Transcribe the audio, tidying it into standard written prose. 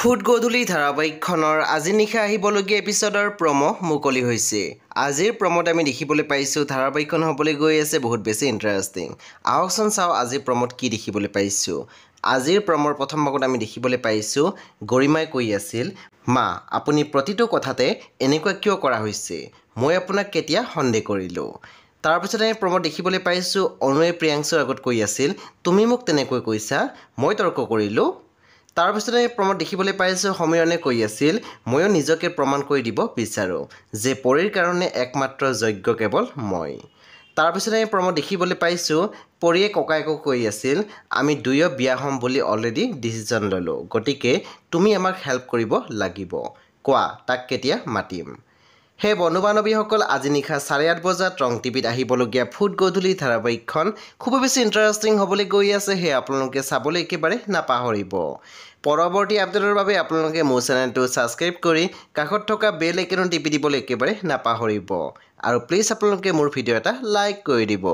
Foot গধূলি ধাৰাবাহিকখনৰ আজি নিশা আহিবলগীয়া এপিছডৰ প্ৰমো মুকলি হৈছে। আজিৰ প্ৰমোত আমি দেখিবলৈ পাইছোঁ ধাৰাবাহিকখন হ'বলৈ গৈ আছে বহুত বেছি ইণ্টাৰেষ্টিং। আহকচোন চাওঁ আজিৰ প্ৰমোত কি দেখিবলৈ পাইছোঁ। আজিৰ প্ৰমৰ প্ৰথম ভাগত আমি দেখিবলৈ পাইছোঁ গৰিমাই কৈ আছিল, মা আপুনি প্ৰতিটো কথাতে এনেকুৱা কিয় কৰা হৈছে? মই আপোনাক কেতিয়া সন্দেহ কৰিলোঁ? তাৰপিছত আমি প্ৰমোত দেখিবলৈ পাইছোঁ অনুৱে প্ৰিয়াংশুৰ আগত কৈ আছিল, তুমি মোক তেনেকৈ কৈছা, মই তৰ্ক কৰিলোঁ। তাৰপিছতে আমি প্ৰমোত দেখিবলৈ পাইছোঁ সমীৰণে কৈ আছিল, ময়ো নিজকে প্ৰমাণ কৰি দিব বিচাৰোঁ যে পৰীৰ কাৰণে একমাত্ৰ যোগ্য কেৱল মই। তাৰপিছতে আমি প্ৰমোত দেখিবলৈ পাইছোঁ পৰীয়ে ককায়েকক কৈ আছিল, আমি দুয়ো বিয়া হ'ম বুলি অলৰেডি ডিচিশ্যন ল'লোঁ, গতিকে তুমি আমাক হেল্প কৰিব লাগিব। কোৱা তাক কেতিয়া মাতিম? সেই বন্ধু বান্ধৱীসকল আজি নিশা 8:30 বজাত ৰং টিভিত আহিবলগীয়া ফুট গধূলি ধাৰাবাহিকখন খুব বেছি ইণ্টাৰেষ্টিং হ'বলৈ গৈ আছে, সেয়ে আপোনালোকে চাবলৈ একেবাৰে নাপাহৰিব। পৰৱৰ্তী আপডেটৰ বাবে আপোনালোকে মোৰ চেনেলটো ছাবস্ক্ৰাইব কৰি কাষত থকা বেল আইকনটো টিপি দিবলৈ একেবাৰে নাপাহৰিব। আৰু প্লিজ আপোনালোকে মোৰ ভিডিঅ' এটা লাইক কৰি দিব।